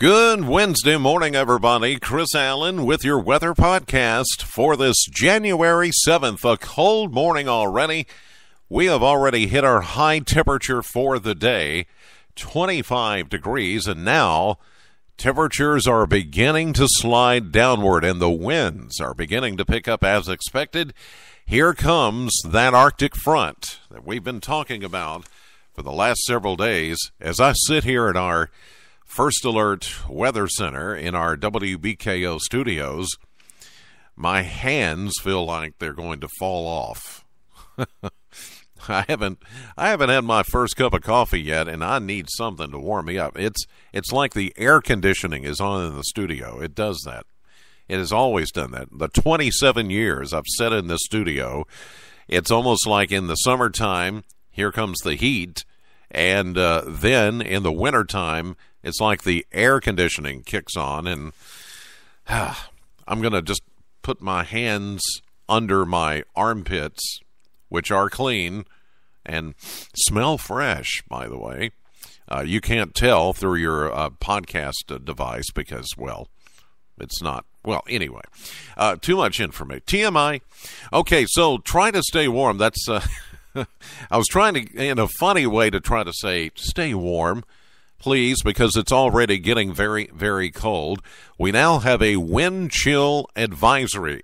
Good Wednesday morning, everybody. Chris Allen with your weather podcast for this January 7th. A cold morning already. We have already hit our high temperature for the day, 25 degrees, and now temperatures are beginning to slide downward and the winds are beginning to pick up as expected. Here comes that Arctic front that we've been talking about for the last several days. As I sit here at our First Alert Weather Center in our WBKO studios, my hands feel like they're going to fall off. I haven't had my first cup of coffee yet, and I need something to warm me up. It's like the air conditioning is on in the studio. It does that. It has always done that. The 27 years I've sat in this studio, it's almost like in the summertime, here comes the heat, and then in the wintertime, it's like the air conditioning kicks on, and I'm going to just put my hands under my armpits, which are clean and smell fresh, by the way. You can't tell through your podcast device because, well, it's not. Well, anyway, too much information. TMI. Okay, so try to stay warm. That's I was trying to, in a funny way, to try to say stay warm, please, because it's already getting very, very cold. We now have a wind chill advisory.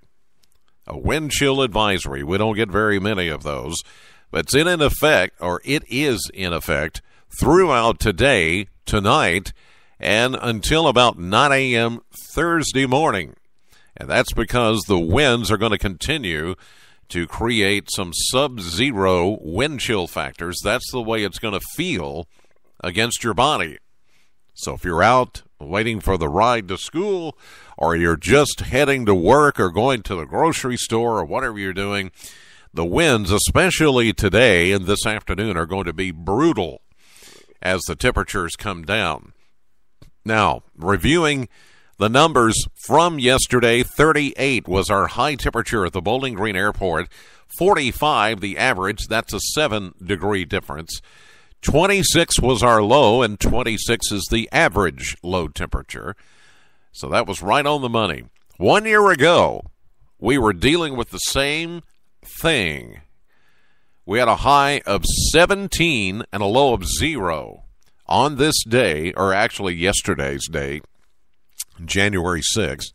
A wind chill advisory. We don't get very many of those, but it's in effect, or it is in effect, throughout today, tonight, and until about 9 a.m. Thursday morning. And that's because the winds are going to continue to create some sub-zero wind chill factors. That's the way it's going to feel against your body. So if you're out waiting for the ride to school, or you're just heading to work or going to the grocery store or whatever you're doing, the winds, especially today and this afternoon, are going to be brutal as the temperatures come down. Now, reviewing the numbers from yesterday, 38 was our high temperature at the Bowling Green Airport, 45 the average, that's a 7-degree difference. 26 was our low, and 26 is the average low temperature. So that was right on the money. 1 year ago, we were dealing with the same thing. We had a high of 17 and a low of 0 on this day, or actually yesterday's day, January 6th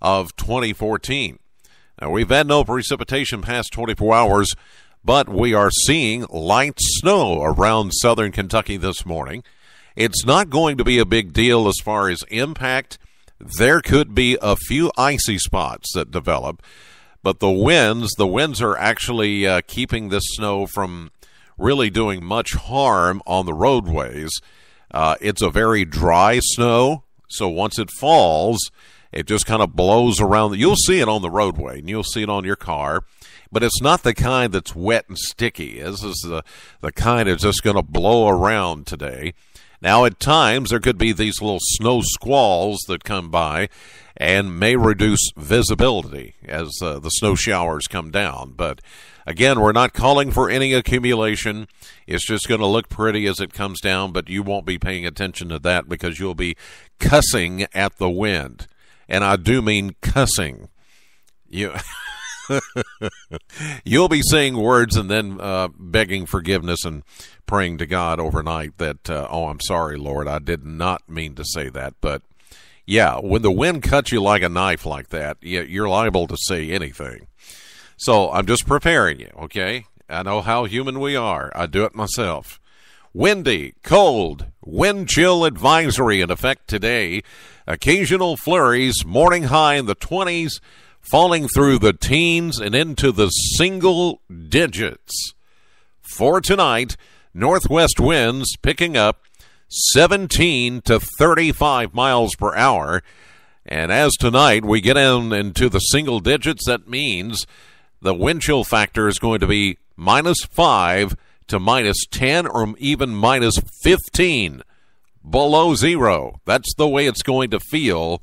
of 2014. Now, we've had no precipitation past 24 hours, but we are seeing light snow around southern Kentucky this morning. It's not going to be a big deal as far as impact. There could be a few icy spots that develop, but the winds are actually keeping this snow from really doing much harm on the roadways. It's a very dry snow, so once it falls, it just kind of blows around. You'll see it on the roadway, and you'll see it on your car, but it's not the kind that's wet and sticky. This is the kind that's just going to blow around today. Now, at times, there could be these little snow squalls that come by and may reduce visibility as the snow showers come down. But, again, we're not calling for any accumulation. It's just going to look pretty as it comes down, but you won't be paying attention to that because you'll be cussing at the wind. And I do mean cussing. You'll be saying words and then begging forgiveness and praying to God overnight that, oh, I'm sorry, Lord, I did not mean to say that. But, yeah, when the wind cuts you like a knife like that, you're liable to say anything. So I'm just preparing you, okay? I know how human we are. I do it myself. Windy, cold, wind chill advisory in effect today. Occasional flurries, morning high in the 20s, falling through the teens and into the single digits. For tonight, northwest winds picking up 17 to 35 miles per hour. And as tonight we get into the single digits, that means the wind chill factor is going to be -5 to -10 or even -15 below 0. That's the way it's going to feel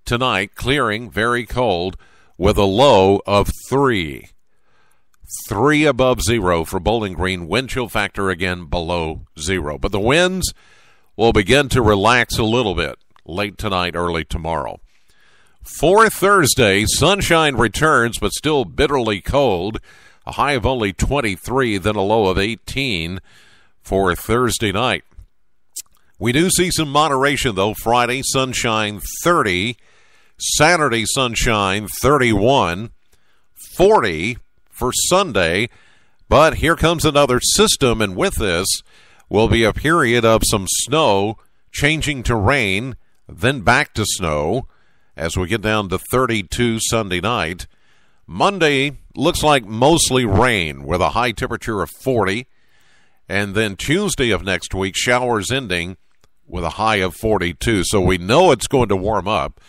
tonight, clearing, very cold, with a low of 3. 3 above 0 for Bowling Green. Wind chill factor again below 0. But the winds will begin to relax a little bit. late tonight, early tomorrow. For Thursday, sunshine returns, but still bitterly cold. A high of only 23, then a low of 18 for Thursday night. We do see some moderation, though. Friday, sunshine 30. Saturday, sunshine 31. 40 for Sunday. But here comes another system, and with this will be a period of some snow changing to rain, then back to snow as we get down to 32 Sunday night. Monday looks like mostly rain with a high temperature of 40. And then Tuesday of next week, showers ending with a high of 42. So we know it's going to warm up.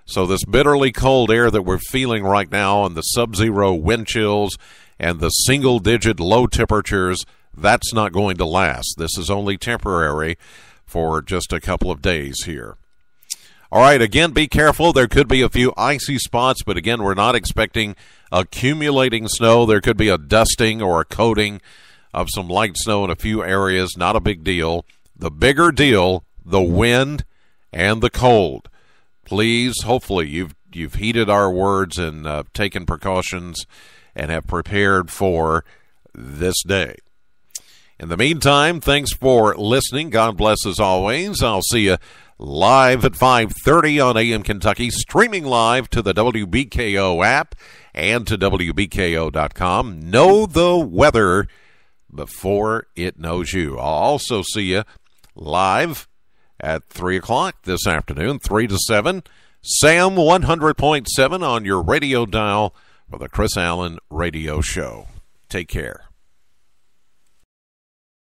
So this bitterly cold air that we're feeling right now and the sub-zero wind chills and the single-digit low temperatures, that's not going to last. This is only temporary for just a couple of days here. All right, again, be careful. There could be a few icy spots, but again, we're not expecting accumulating snow. There could be a dusting or a coating of some light snow in a few areas. Not a big deal. The bigger deal, the wind and the cold. Please, hopefully, you've heeded our words and taken precautions and have prepared for this day. In the meantime, thanks for listening. God bless as always. I'll see you live at 5:30 on AM Kentucky, streaming live to the WBKO app and to WBKO.com. Know the weather before it knows you. I'll also see you live at 3 o'clock this afternoon, 3 to 7. Sam 100.7 on your radio dial for the Chris Allen Radio Show. Take care.